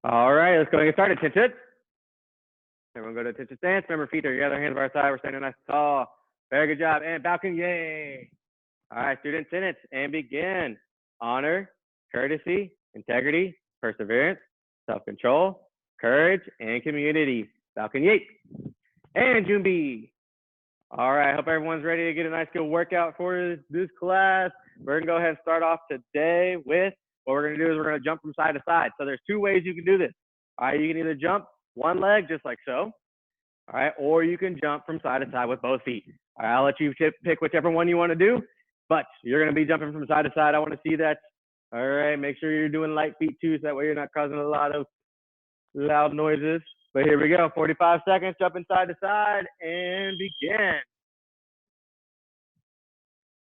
All right, let's go and get started. Tip. Everyone go to attention stance. Remember, feet are together, hands by our side. We're standing nice and tall. Very good job. And balcony, yay. All right, student sentence and begin. Honor, courtesy, integrity, perseverance, self-control, courage, and community. Balcony 8. And June B. All right, I hope everyone's ready to get a nice good workout for this class. We're gonna go ahead and start off today with what we're gonna do is we're gonna jump from side to side. So there's 2 ways you can do this. All right, you can either jump one leg just like so. All right, or you can jump from side to side with both feet. All right, I'll let you pick whichever one you want to do, but you're gonna be jumping from side to side. I want to see that. All right, make sure you're doing light feet too, so that way you're not causing a lot of loud noises. But here we go, 45 seconds, jumping side to side, and begin.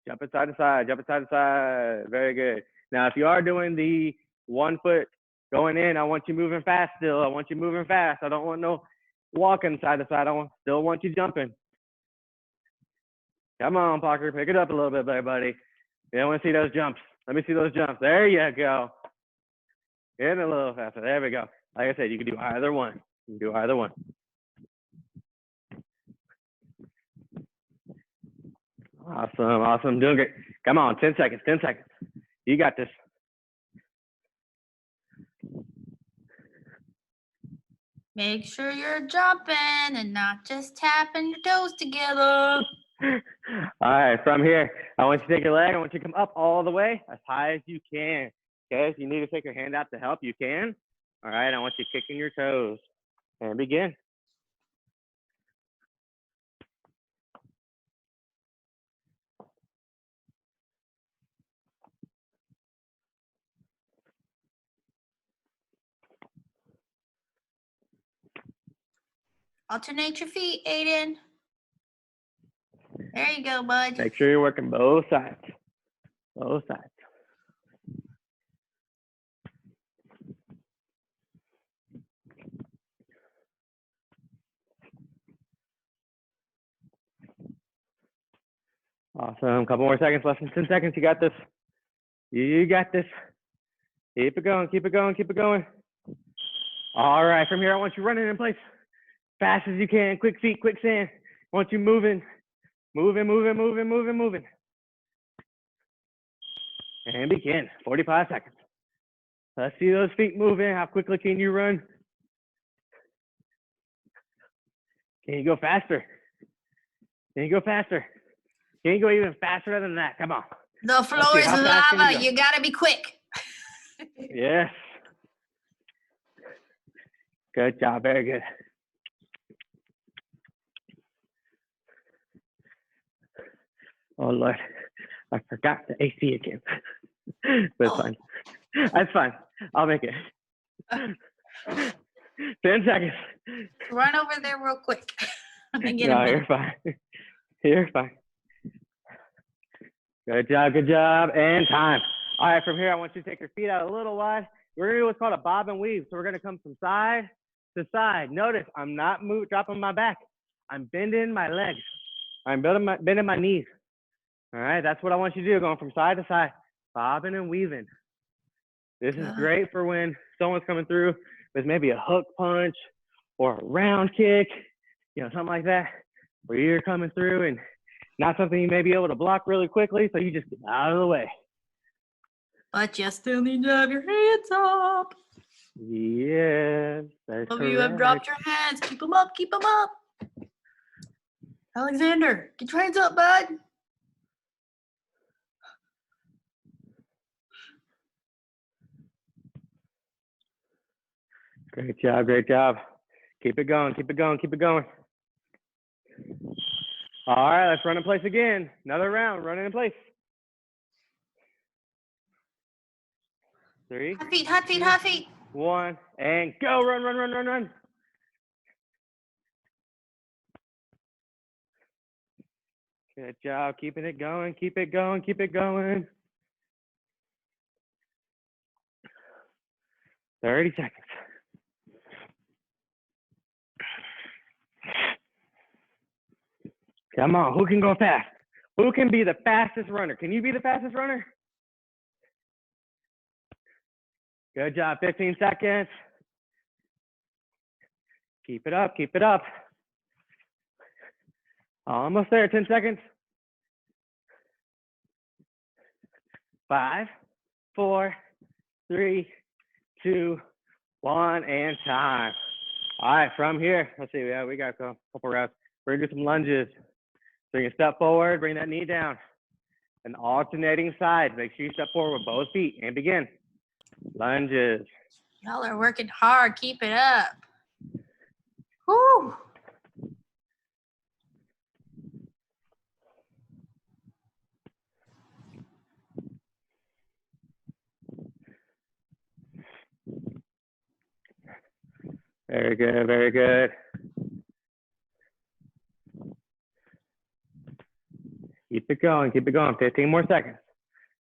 Jumping side to side, jumping side to side. Very good. Now, if you are doing the 1 foot going in, I want you moving fast still. I want you moving fast. I don't want no walking side to side. Still want you jumping. Come on, Parker, pick it up a little bit there, buddy. Yeah, I want to see those jumps. Let me see those jumps. There you go. Getting a little faster. There we go. Like I said, you can do either one. You can do either one. Awesome. Doing great. Come on, 10 seconds. You got this. Make sure you're jumping and not just tapping your toes together. All right, from here, I want you to take your leg. I want you to come up all the way as high as you can. Okay, if you need to take your hand out to help, you can. All right, I want you kicking your toes and begin. Alternate your feet, Aiden. There you go, bud. Make sure you're working both sides. Both sides. Awesome. Couple more seconds, less than 10 seconds. You got this. You got this. Keep it going. All right, from here, I want you running in place fast as you can. Quick feet, quick stand. I want you moving. And begin. 45 seconds. Let's see those feet moving. How quickly can you run? Can you go faster? Can you go even faster than that? Come on. The floor is lava. You gotta be quick. Yes. Good job. Very good. Oh, Lord. I forgot the AC again. That's fine. That's fine. I'll make it. 10 seconds. Run over there real quick. No, you're fine. You're fine. Good job. And time. All right, from here, I want you to take your feet out a little wide. We're going to do what's called a bob and weave. So we're going to come from side to side. Notice I'm not dropping my back. I'm bending my legs. I'm bending my knees. All right, that's what I want you to do, going from side to side, bobbing and weaving. This is great for when someone's coming through with maybe a hook punch or a round kick, something like that, where you're coming through and not something you may be able to block really quickly, so you just get out of the way. But you still need to have your hands up. Yes, that's correct. Some of you have dropped your hands. Keep them up. Alexander, get your hands up, bud. Great job. Keep it going. All right, let's run in place again. Another round, running in place. 3. Hot feet. 1, and go. Run. Good job, keeping it going. 30 seconds. Come on, who can go fast? Who can be the fastest runner? Can you be the fastest runner? Good job, 15 seconds. Keep it up, keep it up. Almost there, 10 seconds. 5, 4, 3, 2, 1, and time. All right, from here, let's see, yeah, we got a couple reps. We're gonna do some lunges. So you can step forward, bring that knee down. And alternating sides, make sure you step forward with both feet and begin. Lunges. Y'all are working hard. Keep it up. Woo! Very good, very good. Keep it going, 15 more seconds.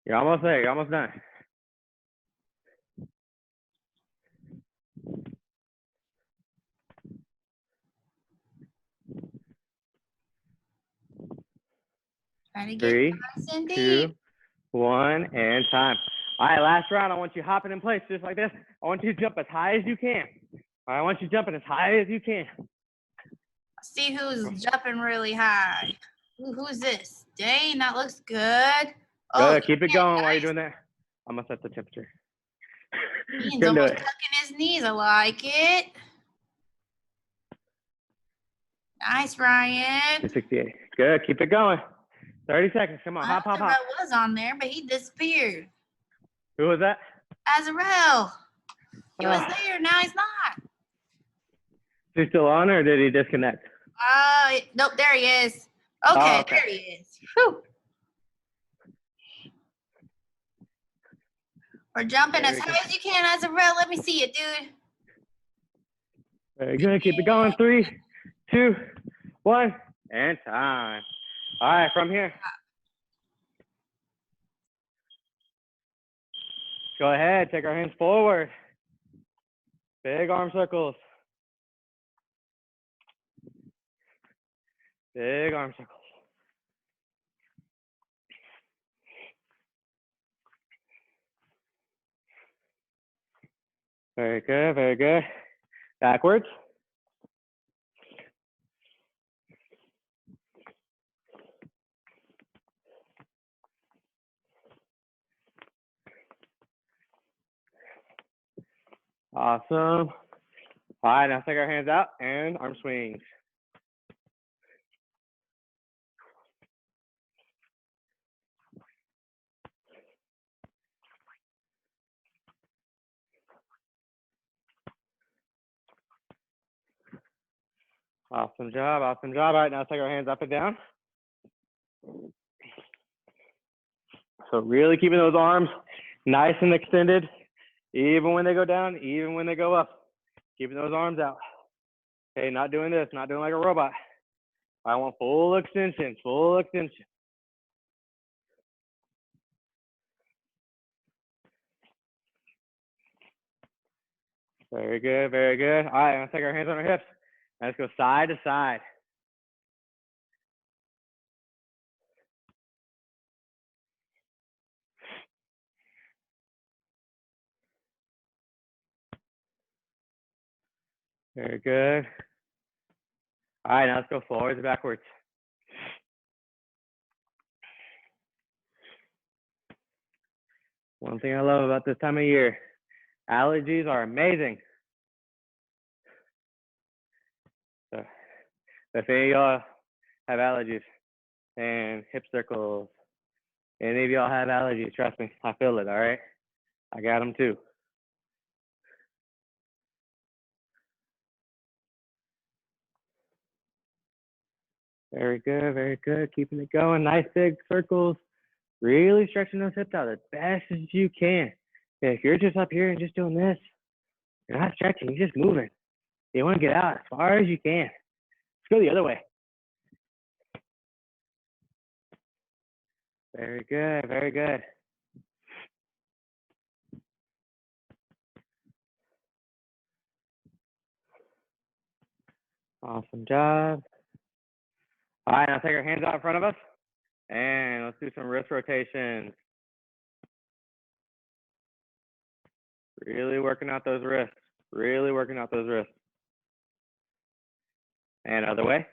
You're almost there, you're almost done. Trying to get 3, nice and 2, deep. 1, and time. All right, last round, I want you hopping in place just like this. I want you to jump as high as you can. All right, I want you jumping as high as you can. See who's jumping really high. Who's this? Dang, that looks good. Oh, Good, keep it going while you're doing that. I'm gonna set the temperature. Ian's Couldn't do almost it. tucking his knees. I like it. Nice, Ryan. 268. Good, keep it going. 30 seconds, come on, hop, hop, hop. Azarel was on there, but he disappeared. Who was that? Azarel. He was there, now he's not. Is he still on or did he disconnect? Nope, there he is. Okay, okay. there he is. Whew. We're jumping as high as you can, Azarel. Let me see it, dude. Very good, keep it going. 3, 2, 1, and time. All right, from here. Go ahead, take our hands forward. Big arm circles. Big arm circles. Very good, very good. Backwards. Awesome. All right, now take our hands out and arm swings. Awesome job, awesome job. All right, now take our hands up and down. So really keeping those arms nice and extended, even when they go down, even when they go up. Keeping those arms out. Okay, not doing this, not doing like a robot. I want full extension, full extension. Very good, very good. All right, let's take our hands on our hips. Let's go side to side. Very good. All right, now let's go forwards and backwards. One thing I love about this time of year, allergies are amazing. So if any of y'all have allergies and hip circles, any of y'all have allergies, trust me, I feel it, all right? I got them too. Very good, very good. Keeping it going. Nice big circles. Really stretching those hips out as best as you can. If you're just up here and just doing this, you're not stretching, you're just moving. You want to get out as far as you can. Let's go the other way. Very good, very good. Awesome job. All right, now take our hands out in front of us and let's do some wrist rotations. Really working out those wrists. Really working out those wrists. And other way.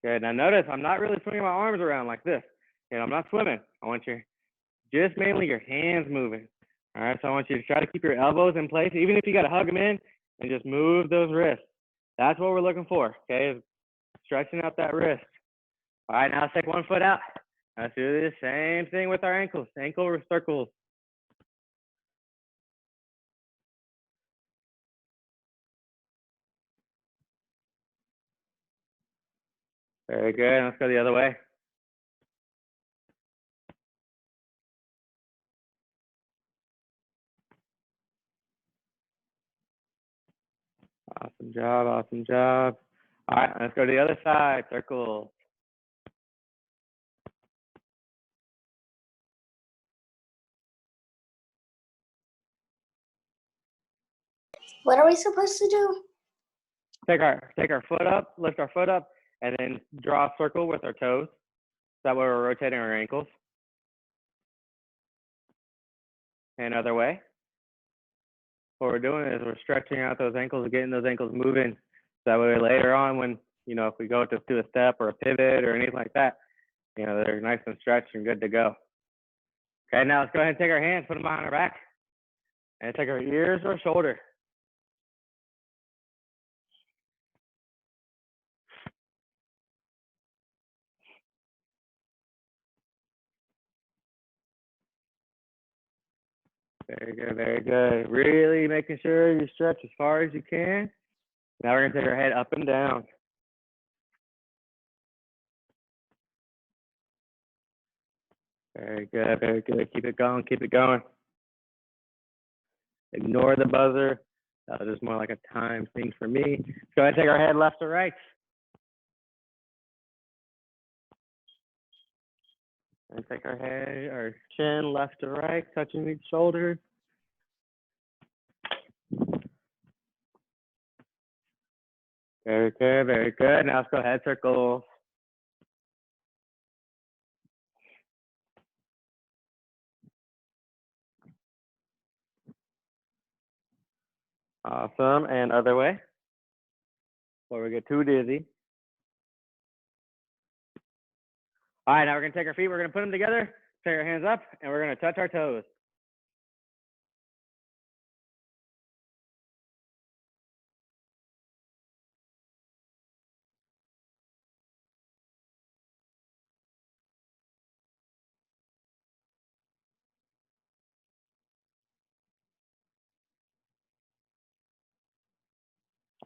Good. Now notice I'm not really swinging my arms around like this. I'm not swimming. I want just mainly your hands moving. All right, so I want you to try to keep your elbows in place, even if you got to hug them in, and just move those wrists. That's what we're looking for, okay, is stretching out that wrist. All right, now let's take one foot out. Let's do the same thing with our ankles, ankle circles. Very good. Let's go the other way. Awesome job, awesome job. All right, let's go to the other side, circle. What are we supposed to do? Take our foot up, lift our foot up, and then draw a circle with our toes. That way we're rotating our ankles. And other way. What we're doing is we're stretching out those ankles, getting those ankles moving. That way later on when, if we go to do a step or a pivot or anything like that, they're nice and stretched and good to go. Okay, now let's go ahead and take our hands, put them behind our back, and take our ears or shoulder. Very good, very good. Really making sure you stretch as far as you can. Now we're gonna take our head up and down. Very good, very good. Keep it going, keep it going. Ignore the buzzer. That was just more like a time thing for me. Let's go ahead and take our head left to right. And take our chin left to right, touching each shoulder. Very good, very good. Now let's go head circles. Awesome, and other way. Before we get too dizzy. All right, now we're gonna take our feet, we're gonna put them together, take our hands up, and we're gonna touch our toes.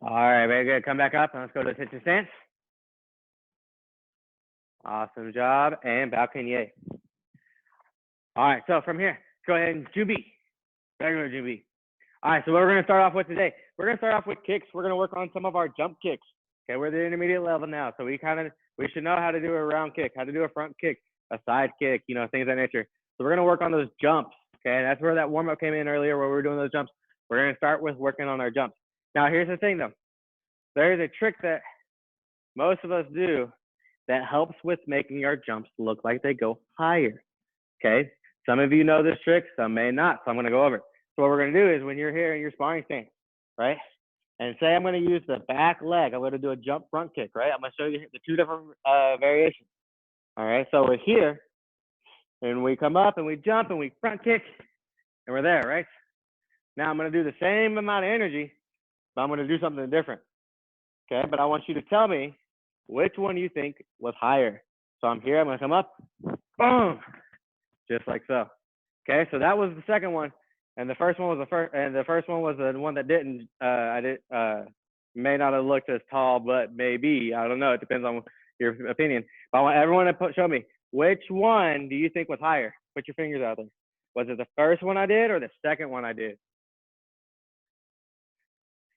All right, very good. Come back up and let's go to attention stance. Awesome job, and balcony. All right, so from here, go ahead and Jubi, regular Jubi. All right, so what we're gonna start off with today, we're gonna start off with kicks. We're gonna work on some of our jump kicks. Okay, we're at the intermediate level now, so we should know how to do a round kick, how to do a front kick, a side kick, things of that nature. So we're gonna work on those jumps. Okay, that's where that warm up came in earlier, where we were doing those jumps. We're gonna start with working on our jumps. Now, here's the thing, though. There's a trick that most of us do that helps with making our jumps look like they go higher. Okay, some of you know this trick, some may not. So I'm gonna go over it. So what we're gonna do is when you're here in your sparring stance, right? And say I'm gonna use the back leg, I'm gonna do a jump front kick, right? I'm gonna show you the two different variations. All right, so we're here, and we come up and we jump and we front kick, and we're there, right? Now I'm gonna do the same amount of energy, but I'm gonna do something different. Okay, but I want you to tell me which one you think was higher. So I'm here, I'm gonna come up, boom, just like so. Okay, so that was the second one, and the first one was the first one was the one that didn't. May not have looked as tall, but maybe, I don't know. It depends on your opinion. But I want everyone to show me which one do you think was higher. Put your fingers out there. Was it the first one I did or the second one I did?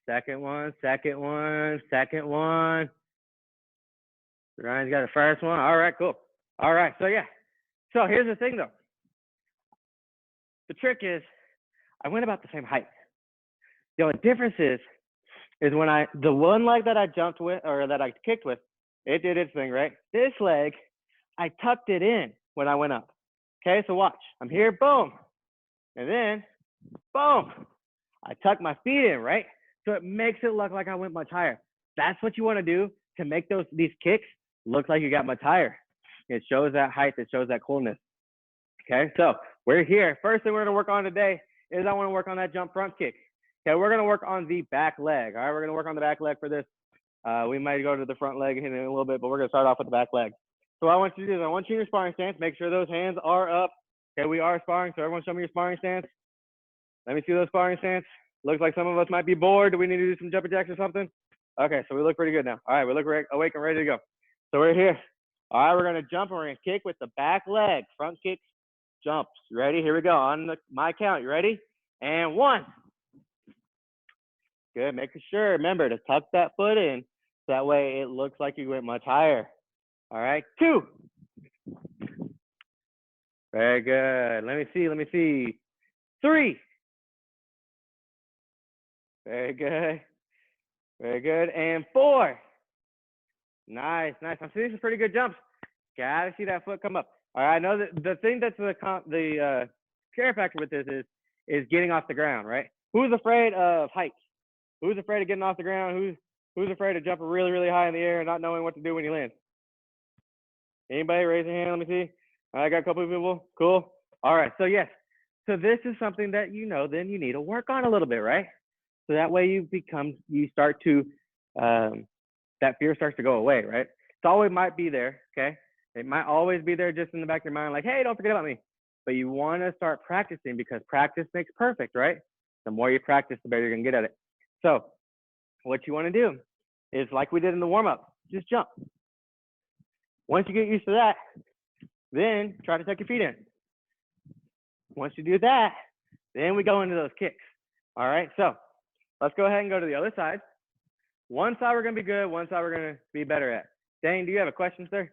Second one, second one, second one. Ryan's got the first one. All right, cool. All right, so yeah. So here's the thing though. The trick is I went about the same height. The only difference is when the one leg that I jumped with or that I kicked with, it did its thing, right? This leg, I tucked it in when I went up. Okay, so watch. I'm here, boom. And then, boom. I tuck my feet in, right? So it makes it look like I went much higher. That's what you want to do to make these kicks look like you got much higher. It shows that height. It shows that coolness. Okay, so we're here. First thing we're going to work on today is I want to work on that jump front kick. Okay, we're going to work on the back leg. All right, we're going to work on the back leg for this. We might go to the front leg in a little bit, but we're going to start off with the back leg. So what I want you to do is I want you in your sparring stance. Make sure those hands are up. Okay, we are sparring, so everyone show me your sparring stance. Let me see those sparring stance. Looks like some of us might be bored. Do we need to do some jumping jacks or something? Okay, so we look pretty good now. All right, we look awake and ready to go. So we're here. All right, we're going to jump and we're going to kick with the back leg. Front kick, jumps. You ready? Here we go. On my count. You ready? And 1. Good. Making sure. Remember to tuck that foot in. So that way it looks like you went much higher. All right. 2. Very good. Let me see. 3. Very good. Very good. And 4. Nice. I'm seeing some pretty good jumps. Gotta see that foot come up. All right. I know that the thing that's the scare factor with this is getting off the ground, right? Who's afraid of heights? Who's afraid of getting off the ground? Who's afraid of jumping really, really high in the air and not knowing what to do when you land? Anybody raise your hand? Let me see. I got a couple of people. Cool. All right. So yes. So this is something that then you need to work on a little bit, right? So that way you start to that fear starts to go away, right? It's always might be there, okay? It might always be there just in the back of your mind, like, hey, don't forget about me. But you want to start practicing because practice makes perfect, right? The more you practice, the better you're gonna get at it. So what you want to do is like we did in the warm-up, just jump. Once you get used to that, then try to tuck your feet in. Once you do that, then we go into those kicks. All right, so let's go ahead and go to the other side. One side we're gonna be good, one side we're gonna be better at. Dane, do you have a question, sir?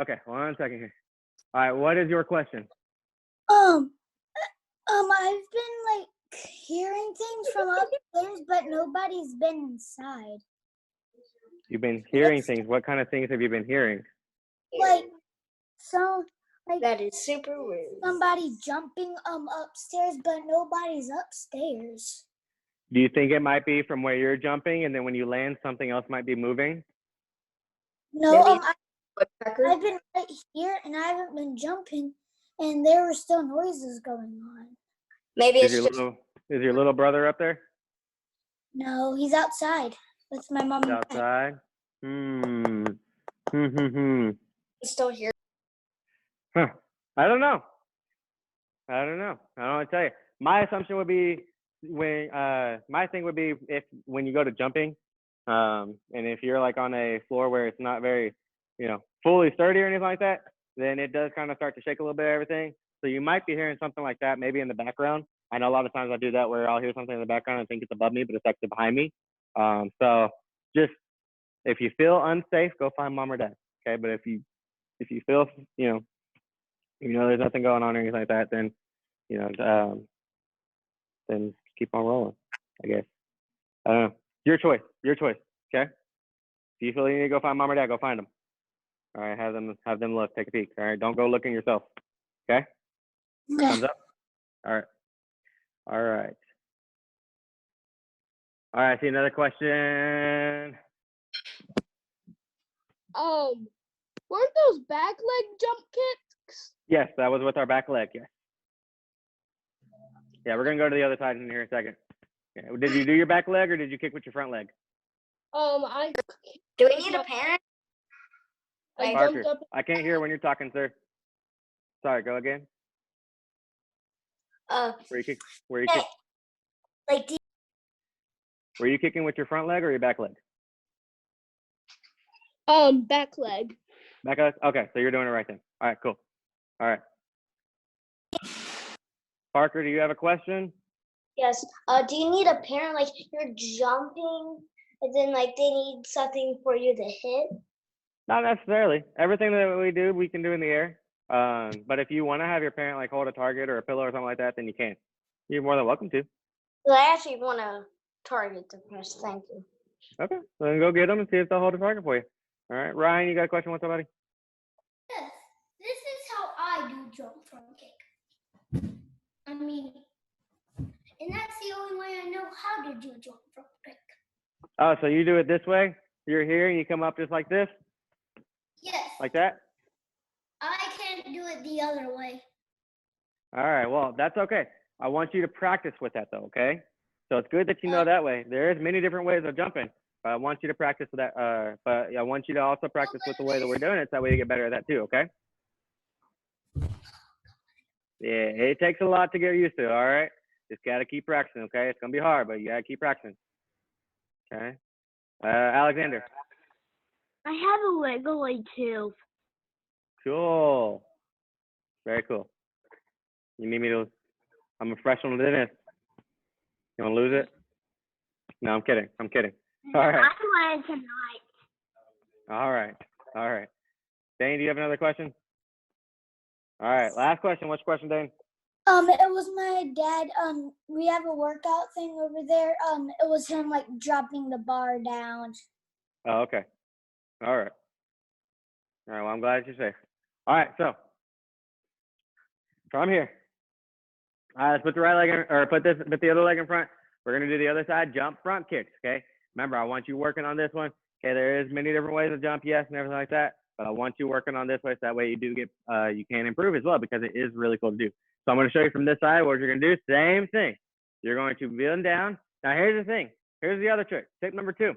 Okay, 1 second here. All right, what is your question? I've been hearing things from upstairs, but nobody's been inside. You've been hearing things. What kind of things have you been hearing? That is super weird. Somebody jumping upstairs, but nobody's upstairs. Do you think it might be from where you're jumping and then when you land, something else might be moving? No, I've been right here and I haven't been jumping and there were still noises going on. Maybe is your little brother up there? No, he's outside with my mom and outside? dad. He's still here. Huh. I don't know. I don't want to tell you. My assumption would be my thing would be when you go to jumping, and if you're on a floor where it's not very, fully sturdy or anything like that, then it does kind of start to shake a little bit of everything. So you might be hearing something like that maybe in the background. I know a lot of times I do that where I'll hear something in the background and think it's above me, but it's actually behind me. So just if you feel unsafe, go find mom or dad. Okay, but if you feel there's nothing going on or anything like that, then then keep on rolling, I guess. I don't know. Your choice. Okay. If you feel you need to go find mom or dad, go find them. All right. Have them look. Take a peek. All right. Don't go looking yourself. Okay. Thumbs up. All right. All right. All right. I see another question. Weren't those back leg jump kicks? Yes, that was with our back leg. Yes. Yeah, we're gonna go to the other side in here in a second. Okay. Did you do your back leg or did you kick with your front leg? Do we need a parent? Parker, I can't hear when you're talking, sir. Sorry, go again. Were you kicking with your front leg or your back leg? Back leg. Back leg? Okay, so you're doing it right then. All right, cool. All right. Parker, do you have a question? Yes. Do you need a parent? You're jumping and then they need something for you to hit? Not necessarily. Everything that we do, we can do in the air. But if you want to have your parent hold a target or a pillow or something like that, then you can. You're more than welcome to. Well, I actually want to target the first. Thank you. Okay, so then go get them and see if they'll hold a target for you. All right, Ryan, you got a question with somebody? Yes, this is how I do jump front kick. I mean, in that the only way I know how to do jump rope kick. Oh, so you do it this way? You're here and you come up just like this? Yes. Like that? I can't do it the other way. All right, well, that's okay. I want you to practice with that though, okay? So it's good that you know that way. There is many different ways of jumping, but I want you to practice with that. But I want you to also practice with the way that we're doing it, so that way you get better at that too, okay? Yeah, it takes a lot to get used to, all right? Just gotta keep practicing, okay? It's gonna be hard, but you gotta keep practicing. Okay. Alexander. I have a Legolas too. Cool. Very cool. You need me to, I'm a professional dentist. You wanna lose it? No, I'm kidding. I'm kidding. All right. I want it tonight. All right. All right. Dane, do you have another question? All right. Last question. What's your question, Dane? It was my dad. We have a workout thing over there. It was him like dropping the bar down. Oh, okay. All right. All right. Well, I'm glad you're safe. All right. So from here, let's put the right leg in, or put the other leg in front. We're gonna do the other side jump front kicks. Okay. Remember, I want you working on this one. Okay. There is many different ways to jump, yes, and everything like that. But I want you working on this way, so that way you do get, you can improve as well, because it is really cool to do. So I'm going to show you from this side what you're going to do. Same thing. You're going to bend down. Now here's the thing. Here's the other trick. Tip number 2.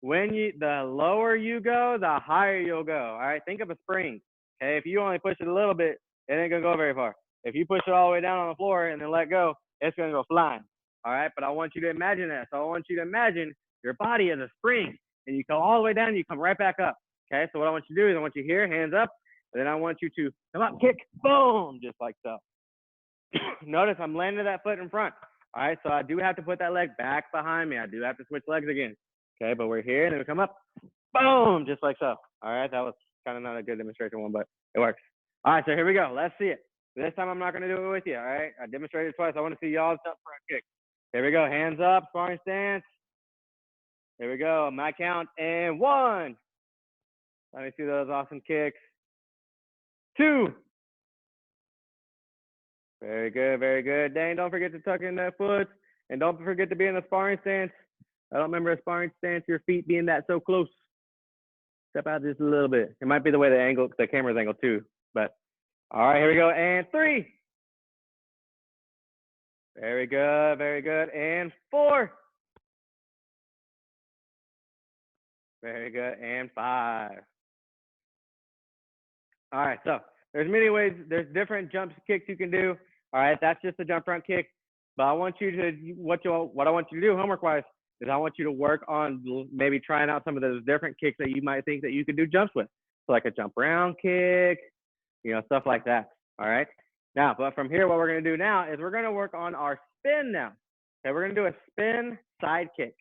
The lower you go, the higher you'll go. All right. Think of a spring. Okay. If you only push it a little bit, it ain't going to go very far. If you push it all the way down on the floor and then let go, it's going to go flying. All right. But I want you to imagine that. So I want you to imagine your body as a spring, and you go all the way down and you come right back up. Okay, so what I want you to do is I want you here, hands up, and then I want you to come up, kick, boom, just like so. Notice I'm landing that foot in front. All right, so I do have to put that leg back behind me. I do have to switch legs again. Okay, but we're here, and then we come up, boom, just like so. All right, that was kind of not a good demonstration one, but it works. All right, so here we go. Let's see it. This time I'm not going to do it with you, all right? I demonstrated twice. I want to see y'all's jump front kick. Here we go, hands up, sparring stance. Here we go, my count, and 1. Let me see those awesome kicks. 2. Very good, very good. Dane, don't forget to tuck in that foot. And don't forget to be in the sparring stance. I don't remember a sparring stance, your feet being that so close. Step out just a little bit. It might be the way the camera's angled too. But all right, here we go. And 3. Very good, very good. And 4. Very good. And 5. All right, so there's many ways, there's different jump kicks you can do. All right, that's just a jump front kick. But I want you to, what I want you to do homework-wise is I want you to work on maybe trying out some of those different kicks that you might think that you could do jumps with. So like a jump round kick, stuff like that. All right. Now, but from here, what we're going to do now is we're going to work on our spin now. Okay, we're going to do a spin side kick.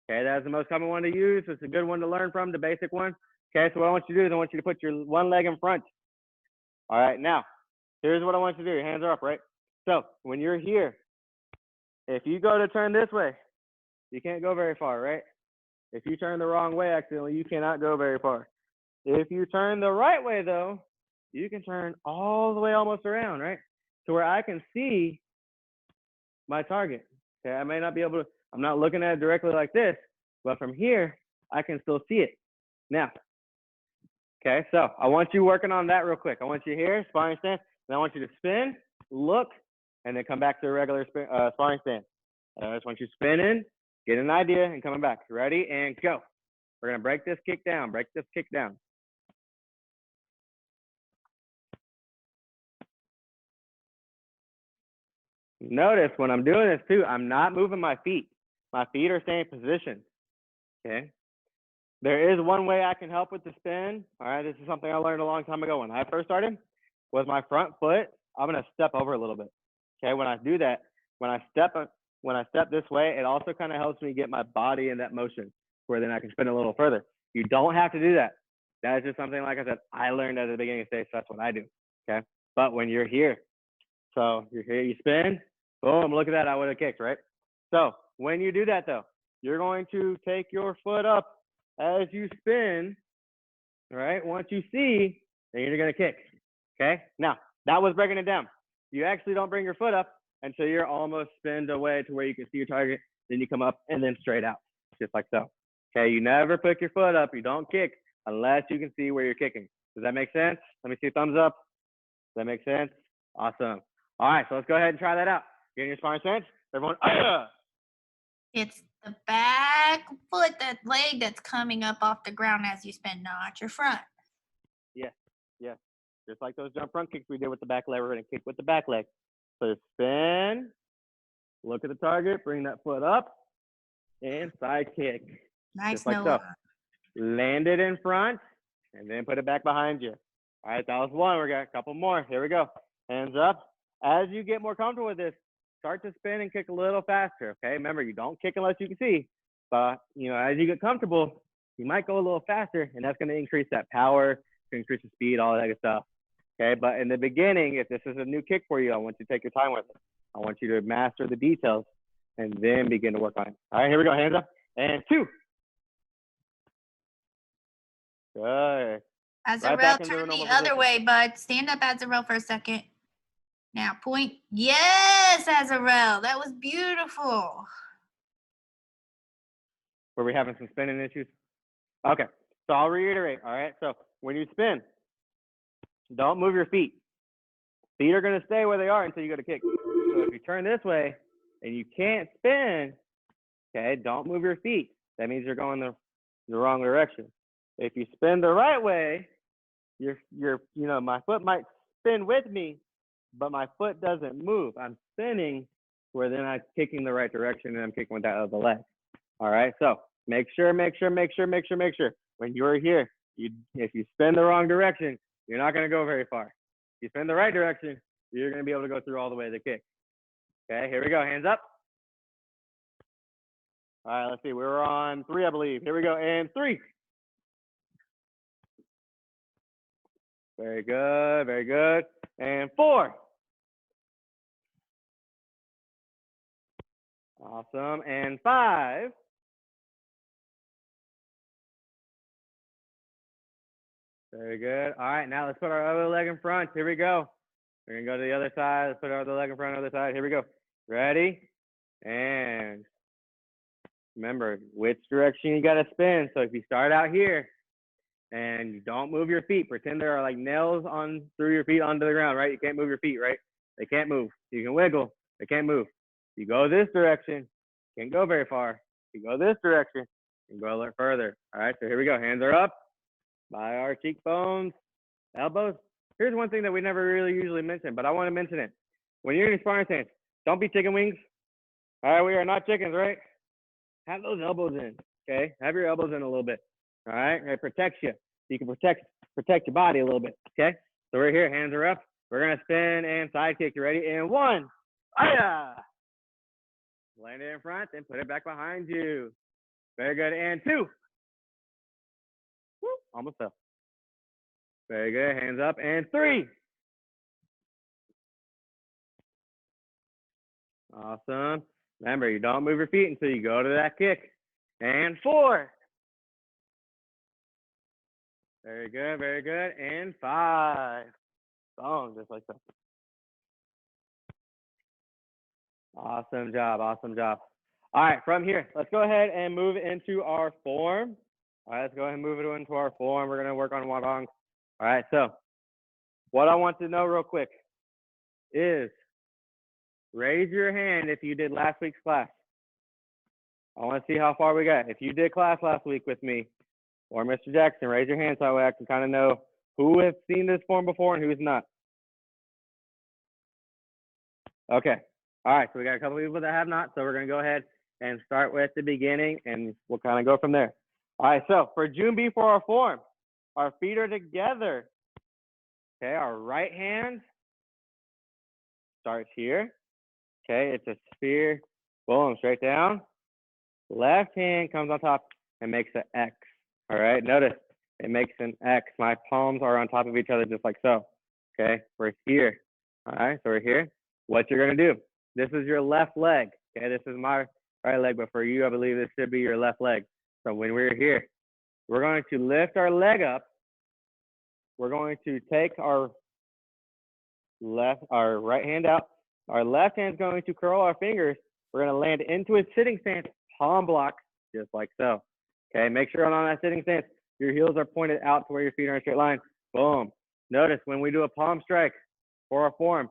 Okay, that's the most common one to use. It's a good one to learn from, the basic one. Okay, so what I want you to do is I want you to put your one leg in front. All right, now, here's what I want you to do. Your hands are up, right? So when you're here, if you go to turn this way, you can't go very far, right? If you turn the wrong way accidentally, you cannot go very far. If you turn the right way, though, you can turn all the way almost around, right? To where I can see my target. Okay, I may not be able to, I'm not looking at it directly like this, but from here, I can still see it. Now, okay, so I want you working on that real quick. I want you here, sparring stance, and I want you to spin, look, and then come back to a regular sparring stance. I just want you spinning, get an idea, and coming back. Ready, and go. We're gonna break this kick down, break this kick down. Notice when I'm doing this too, I'm not moving my feet. My feet are staying positioned, okay? There is one way I can help with the spin. All right, this is something I learned a long time ago when I first started. With my front foot, I'm gonna step over a little bit. Okay, when I do that, when I step this way, it also kind of helps me get my body in that motion where then I can spin a little further. You don't have to do that. That is just something, like I said, I learned at the beginning of stage, so that's what I do. Okay, but when you're here, so you're here, you spin, boom, look at that, I would have kicked, right? So when you do that though, you're going to take your foot up as you spin, right? Once you see, then you're gonna kick, okay? Now, that was breaking it down. You actually don't bring your foot up until you're almost spinned away to where you can see your target. Then you come up and then straight out, just like so. Okay, you never put your foot up. You don't kick unless you can see where you're kicking. Does that make sense? Let me see a thumbs up. Does that make sense? Awesome. All right, so let's go ahead and try that out. Getting your sparring stance? Everyone, It's the back foot, that leg that's coming up off the ground as you spin, not your front. Yes, yes. Just like those jump front kicks we did with the back leg, we're gonna kick with the back leg. So spin, look at the target, bring that foot up, and side kick. Nice, Just like Noah. so. Land it in front, and then put it back behind you. All right, that was one. We got a couple more. Here we go. Hands up. As you get more comfortable with this, start to spin and kick a little faster, okay? Remember, you don't kick unless you can see. But, you know, as you get comfortable, you might go a little faster, and that's going to increase that power, increase the speed, all that good stuff, okay? But in the beginning, if this is a new kick for you, I want you to take your time with it. I want you to master the details and then begin to work on it. All right, here we go. Hands up. And 2. Good. Azarel, back into a turn the normal other position. way, bud. Stand up, Azarel, for a second. Now point. Yes, Azarel. That was beautiful. Were we having some spinning issues? Okay, so I'll reiterate, all right? So when you spin, don't move your feet. Feet are gonna stay where they are until you go to kick. So if you turn this way and you can't spin, okay, don't move your feet. That means you're going the wrong direction. If you spin the right way, you know, my foot might spin with me, but my foot doesn't move. I'm spinning where then I'm kicking the right direction and I'm kicking with that other leg. All right, so make sure. When you're here, if you spin the wrong direction, you're not gonna go very far. If you spin the right direction, you're gonna be able to go through all the way to the kick. Okay, here we go, hands up. All right, let's see, we were on 3, I believe. Here we go, and 3. Very good, very good. And 4. Awesome, and 5. Very good. All right, now let's put our other leg in front. Here we go. We're gonna go to the other side. Let's put our other leg in front, other side. Here we go. Ready? And remember which direction you gotta spin. So if you start out here and you don't move your feet, pretend there are like nails on through your feet onto the ground, right? You can't move your feet, right? They can't move. You can wiggle, they can't move. You go this direction, can't go very far. You go this direction, you can go a little further. All right, so here we go. Hands are up by our cheekbones, elbows. Here's one thing that we never really usually mention, but I want to mention it. When you're in sparring stance, don't be chicken wings. All right, we are not chickens, right? Have those elbows in, okay? Have your elbows in a little bit, all right? It protects you. You can protect your body a little bit, okay? So we're here, hands are up. We're gonna spin and side kick. You ready? And 1, aya! Land it in front, then put it back behind you. Very good, and 2. Woo, almost fell. Very good, hands up, and 3. Awesome. Remember, you don't move your feet until you go to that kick. And 4. Very good, very good. And 5. Boom, just like that. Awesome job, awesome job. All right, from here, let's go ahead and move into our form. All right, let's go ahead and move it into our form. We're gonna work on Wadong. All right, so what I want to know real quick is raise your hand if you did last week's class. I want to see how far we got. If you did class last week with me or Mr. Jackson, raise your hand so that way I can kind of know who has seen this form before and who's not. Okay. All right, so we got a couple people that have not, so we're going to go ahead and start with the beginning, and we'll kind of go from there. All right, so for June B for our form, our feet are together. Okay, our right hand starts here. Okay, it's a sphere, boom, straight down. Left hand comes on top and makes an X. All right, notice it makes an X. My palms are on top of each other just like so. Okay, we're here. All right, so we're here. What you're gonna do, this is your left leg. Okay, this is my right leg, but for you, I believe this should be your left leg. So when we're here, we're going to lift our leg up. We're going to take our right hand out, our left hand's going to curl our fingers. We're going to land into a sitting stance, palm block, just like so. Okay, make sure on that sitting stance, your heels are pointed out to where your feet are in a straight line. Boom. Notice when we do a palm strike for our form,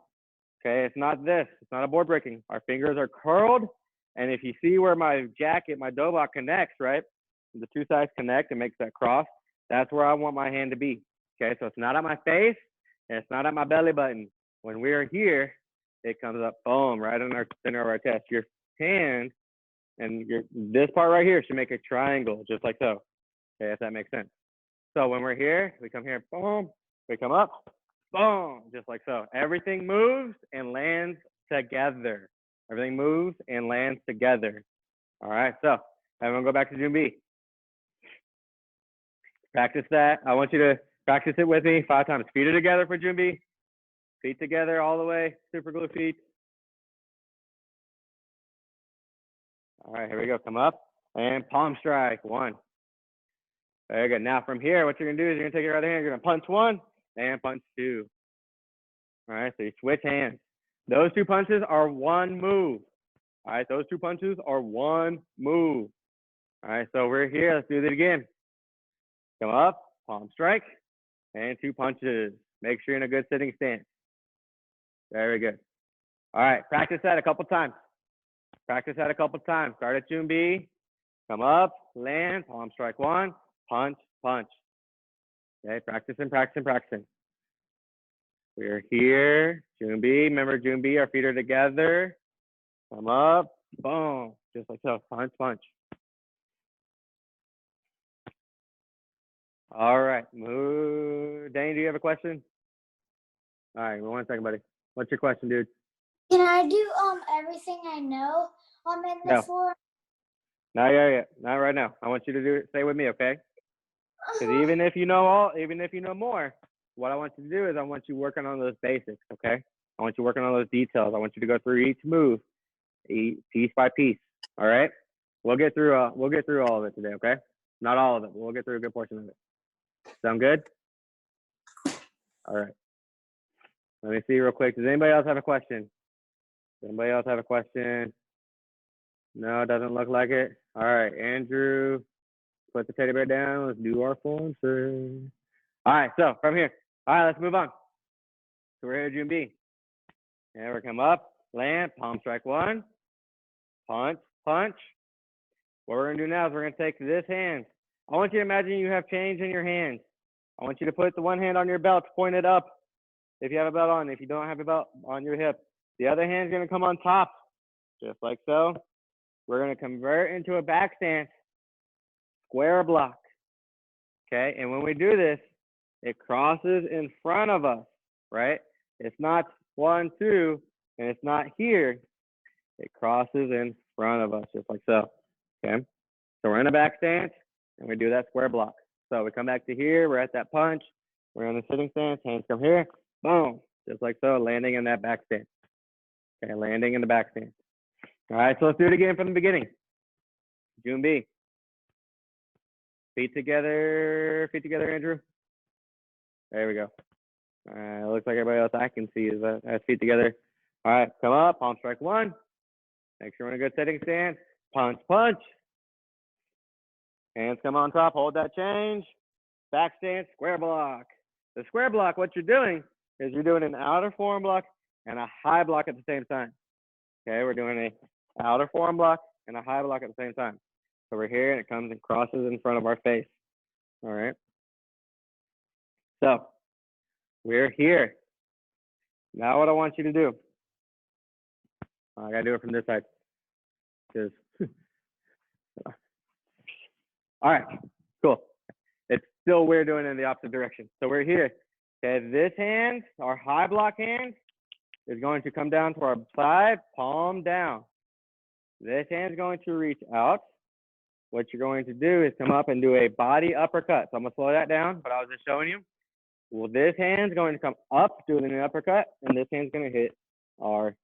okay, it's not this. It's not a board breaking. Our fingers are curled. And if you see where my jacket, my dobok connects, right? The two sides connect and makes that cross. That's where I want my hand to be. Okay, so it's not at my face and it's not at my belly button. When we are here, it comes up, boom, right in our center of our chest. Your hand and this part right here should make a triangle, just like so. Okay, if that makes sense. So when we're here, we come here, boom, we come up, boom, just like so. Everything moves and lands together. Everything moves and lands together. All right, so I'm gonna go back to Junbi. Practice that. I want you to practice it with me 5 times. Feet are together for Junbi. Feet together all the way, super glue feet. All right, here we go. Come up and palm strike. 1. Very good. Now from here, what you're gonna do is you're gonna take your other hand, you're gonna punch 1 and punch 2. All right, so you switch hands. Those 2 punches are 1 move. All right, those 2 punches are 1 move. All right, so we're here. Let's do it again. Come up, palm strike, and 2 punches. Make sure you're in a good sitting stance. Very good. All right, practice that a couple times. Practice that a couple times. Start at Junbi. Come up, land, palm strike 1, punch, punch. Okay, practicing, practicing, practicing. We're here, Junbi. Remember Junbi, our feet are together. Come up, boom, just like so, punch, punch. All right, move. Dane, do you have a question? All right, 1 second, buddy. What's your question, dude? Can I do everything I know in No. this form? Not yet. Not right now. I want you to do it. Stay with me, okay? Because even if you know more, what I want you to do is I want you working on those basics, okay? I want you working on those details. I want you to go through each move, piece by piece. All right? We'll get through all of it today, okay? Not all of it, but we'll get through a good portion of it. Sound good? All right. Let me see real quick. Does anybody else have a question? Does anybody else have a question? No, it doesn't look like it. All right, Andrew, put the teddy bear down. Let's do our form, sir. All right, so from here. All right, let's move on. So we're here at Junbi. And we come up, land, palm strike 1, punch, punch. What we're gonna do now is we're gonna take this hand. I want you to imagine you have change in your hands. I want you to put the one hand on your belt, point it up. If you have a belt on, if you don't have a belt, on your hip. The other hand's gonna come on top, just like so. We're gonna convert into a back stance, square block, okay? And when we do this, it crosses in front of us, right? It's not 1, 2, and it's not here. It crosses in front of us, just like so, okay? So we're in a back stance, and we do that square block. So we come back to here, we're at that punch, we're in the sitting stance, hands come here, boom, just like so, landing in that back stance. Okay, landing in the back stance. All right, so let's do it again from the beginning. Junbi. Feet together, Andrew. There we go. All right, looks like everybody else I can see is has feet together. All right, come up, palm strike 1. Make sure we're in a good sitting stance. Punch, punch. Hands come on top, hold that change. Back stance, square block. The square block, what you're doing is you're doing an outer forearm block and a high block at the same time. Okay, we're doing a outer forearm block and a high block at the same time. So we're here and it comes and crosses in front of our face. All right. So we're here. Now what I want you to do, I gotta do it from this side. All right, cool. It's still weird doing it in the opposite direction. So we're here. Okay, this hand, our high block hand, is going to come down to our side, palm down. This hand is going to reach out. What you're going to do is come up and do a body uppercut. So I'm gonna slow that down, but I was just showing you. Well, this hand's going to come up, doing an uppercut, and this hand's gonna hit our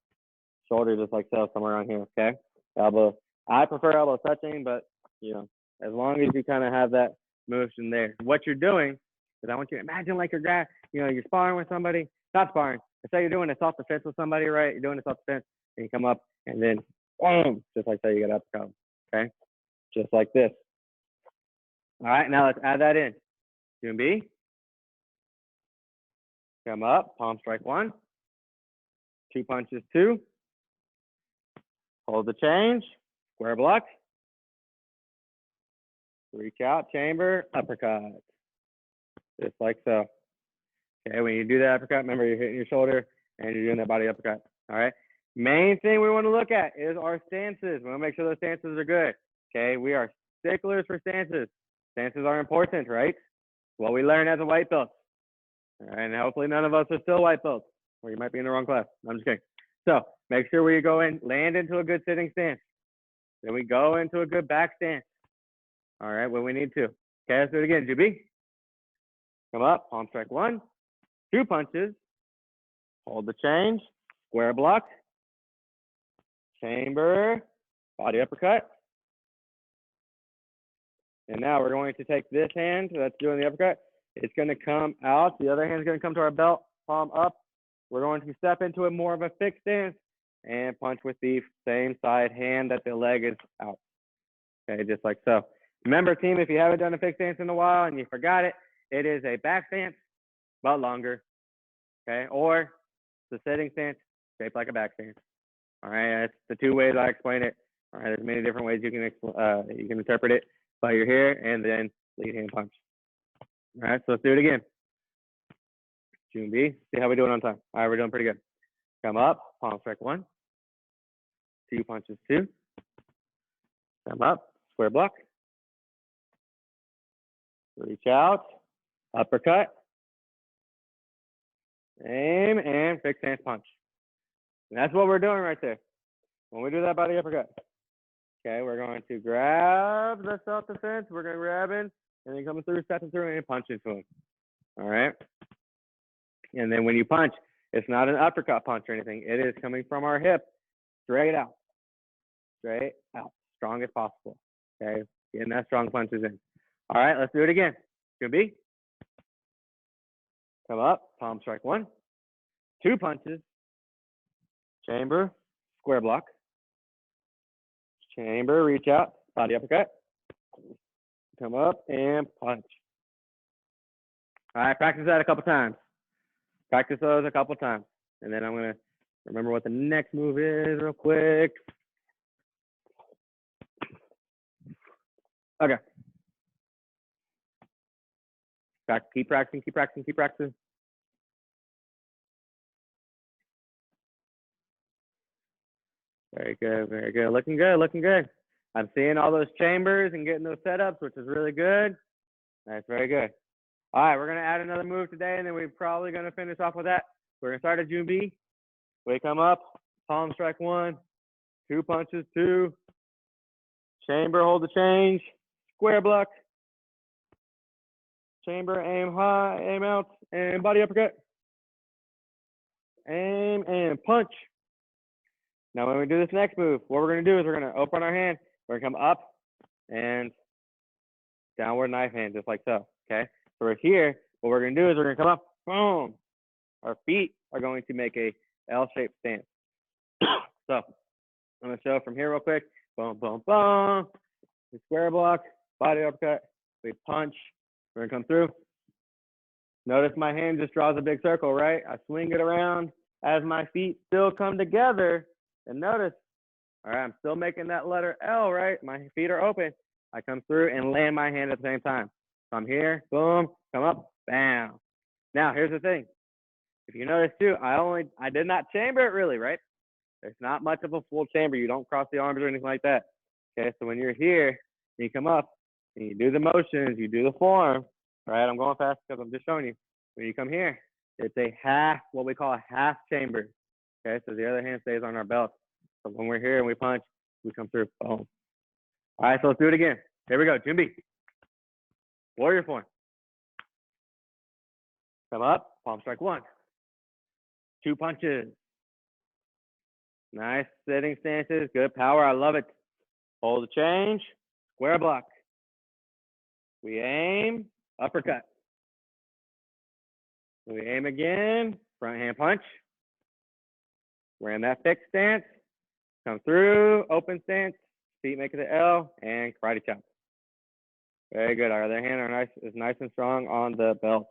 shoulder just like so, somewhere around here, okay? Elbow. I prefer elbow touching, but you know, as long as you kind of have that motion there. What you're doing is I want you to imagine like you're sparring with somebody, not sparring, let's say you're doing a self defense with somebody, right? You're doing a self defense, and you come up, and then boom, just like that, you got uppercut. Okay, just like this. All right, now let's add that in. June B. Come up, palm strike 1. 2 punches 2. Hold the change, square block. Reach out, chamber, uppercut. Just like so. Okay, when you do that uppercut, remember you're hitting your shoulder and you're doing that body uppercut. All right. Main thing we want to look at is our stances. We want to make sure those stances are good. Okay, we are sticklers for stances. Stances are important, right? What we learn as a white belt. All right, and hopefully none of us are still white belts, or you might be in the wrong class. I'm just kidding. So make sure we go in, land into a good sitting stance. Then we go into a good back stance. All right, when we need to. Okay, let's do it again. Juby. Come up, palm strike 1. 2 punches. Hold the change. Square block. Chamber. Body uppercut. And now we're going to take this hand that's doing the uppercut. It's going to come out. The other hand is going to come to our belt, palm up. We're going to step into a more of a fixed stance and punch with the same side hand that the leg is out. Okay, just like so. Remember, team, if you haven't done a fixed stance in a while and you forgot it, it is a back stance, but longer. Okay, or the sitting stance, shaped like a back stance. All right, that's the 2 ways I explain it. All right, there's many different ways you can interpret it, but you're here and then lead hand punch. All right, so let's do it again. June B, see how we're doing on time. All right, we're doing pretty good. Come up, palm strike 1. 2 punches 2. Come up, square block. Reach out, uppercut. Aim and fixed stance punch. And that's what we're doing right there. When we do that body uppercut. Okay, we're going to grab the self-defense. We're going to grab in, and then coming through, stepping through, and punch into him. All right. And then when you punch, it's not an uppercut punch or anything. It is coming from our hip, straight out. Straight out. Strong as possible. Okay, getting that strong punches in. All right, let's do it again. June B. Come up, palm strike 1. 2 punches. Chamber, square block. Chamber, reach out, body uppercut. Come up and punch. All right, practice that a couple times. Practice those a couple times. And then I'm going to remember what the next move is real quick. Okay. Keep practicing, keep practicing, keep practicing. Very good, very good. Looking good, looking good. I'm seeing all those chambers and getting those setups, which is really good. That's very good. All right, we're going to add another move today, and then we're probably going to finish off with that. We're going to start at June B. We come up, palm strike 1, 2 punches 2. Chamber, hold the change, square block. Chamber, aim high, aim out, and body uppercut. Aim and punch. Now when we do this next move, what we're going to do is we're going to open our hand. We're going to come up and downward knife hand, just like so, okay? So we're here. What we're going to do is we're going to come up, boom. Our feet are going to make a L-shaped stance. So I'm going to show from here real quick. Boom, boom, boom. We square block, body uppercut. We punch. We're gonna come through. Notice my hand just draws a big circle, right? I swing it around as my feet still come together. And notice, all right, I'm still making that letter L, right? My feet are open. I come through and land my hand at the same time. So I'm here, boom, come up, bam. Now, here's the thing. If you notice too, I did not chamber it really, right? There's not much of a full chamber. You don't cross the arms or anything like that. Okay, so when you're here, you come up, and you do the motions, you do the form, right? I'm going fast because I'm just showing you. When you come here, it's a half, what we call a half chamber. Okay, so the other hand stays on our belt. So when we're here and we punch, we come through, boom. All right, so let's do it again. Here we go, June B. Warrior form. Come up, palm strike 1. 2 punches. Nice sitting stances, good power, I love it. Hold the change, square block. We aim, uppercut. We aim again, front hand punch. We're in that fixed stance. Come through, open stance, feet make it an L, and karate chop. Very good. Our other hand is nice and strong on the belt.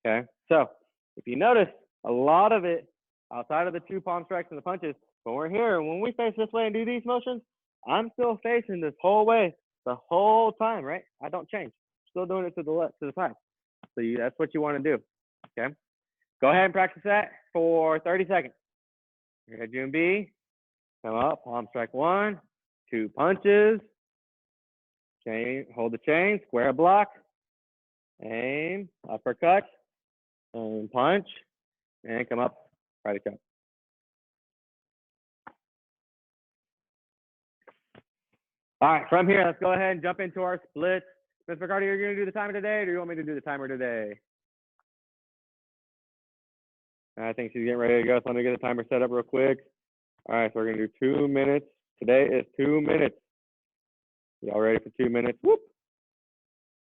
Okay. So if you notice, a lot of it outside of the 2 palm strikes and the punches, when we're here, when we face this way and do these motions, I'm still facing this whole way the whole time, right? I don't change. Still doing it to the left, to the side. So that's what you want to do. Okay. Go ahead and practice that for 30 seconds. You're gonna June B. Come up, palm strike 1, 2 punches. Chain, hold the chain, square block. Aim, uppercut, and punch, and come up, karate chop. All right, from here, let's go ahead and jump into our splits. Ms. McCarty, are you going to do the timer today, or do you want me to do the timer today? I think she's getting ready to go, so let me get the timer set up real quick. All right, so we're going to do 2 minutes. Today is 2 minutes. Y'all ready for 2 minutes? Whoop.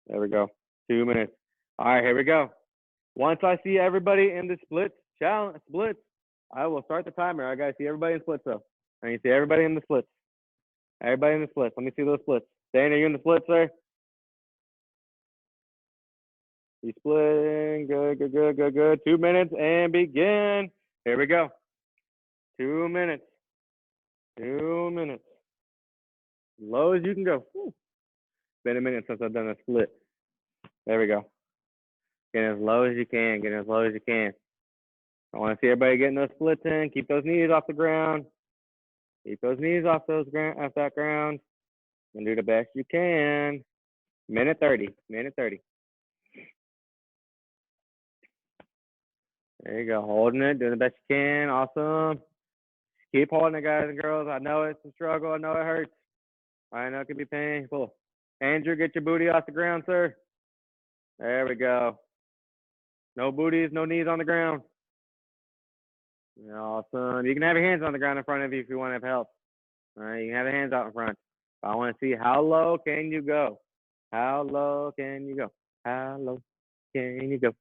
There we go, 2 minutes. All right, here we go. Once I see everybody in the splits, I will start the timer. I got to see everybody in splits, though. I need to see everybody in the splits. Everybody in the splits. Let me see those splits. Dane, are you in the splits, sir? You splitting. Good, good, good, good, good. 2 minutes and begin. Here we go. 2 minutes. 2 minutes. Low as you can go. Whew. Been a minute since I've done a split. There we go. Get as low as you can. Get as low as you can. I want to see everybody getting those splits in. Keep those knees off the ground. Keep those knees off that ground. And do the best you can. Minute 30. Minute 30. There you go. Holding it. Doing the best you can. Awesome. Keep holding it, guys and girls. I know it's a struggle. I know it hurts. I know it can be painful. Andrew, get your booty off the ground, sir. There we go. No booties, no knees on the ground. Awesome. You can have your hands on the ground in front of you if you want to have help. All right, you can have your hands out in front. I want to see how low can you go? How low can you go? How low can you go?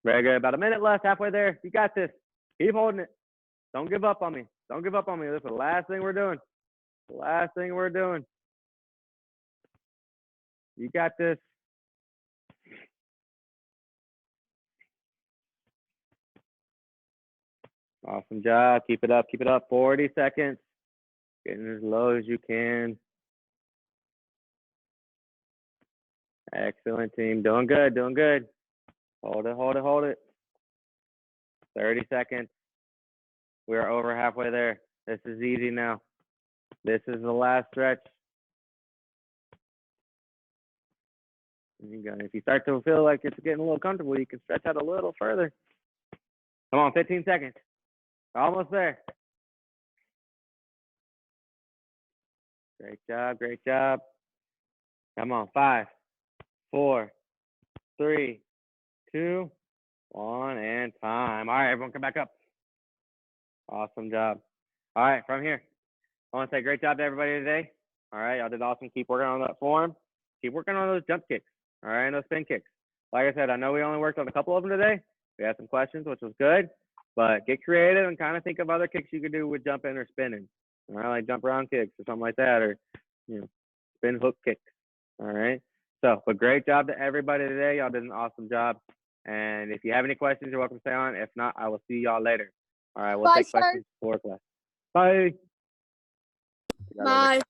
Very good. About a minute left, halfway there. You got this. Keep holding it. Don't give up on me. Don't give up on me. This is the last thing we're doing. The last thing we're doing. You got this. Awesome job. Keep it up. Keep it up. 40 seconds. Getting as low as you can. Excellent, team. Doing good. Doing good. Hold it. Hold it. Hold it. 30 seconds. We are over halfway there. This is easy now. This is the last stretch. You go. If you start to feel like it's getting a little comfortable, you can stretch out a little further. Come on, 15 seconds. Almost there. Great job, great job. Come on, 5, 4, 3, 2, 1, and time. All right, everyone come back up. Awesome job. All right, from here, I want to say great job to everybody today. All right, y'all did awesome. Keep working on that form. Keep working on those jump kicks. All right, and those spin kicks. Like I said, I know we only worked on a couple of them today. We had some questions, which was good. But get creative and kind of think of other kicks you could do with jumping or spinning. All right, like jump around kicks or something like that, or spin hook kicks. All right. So, but great job to everybody today. Y'all did an awesome job. And if you have any questions, you're welcome to stay on. If not, I will see y'all later. All right, we'll take questions before class. Bye. Bye.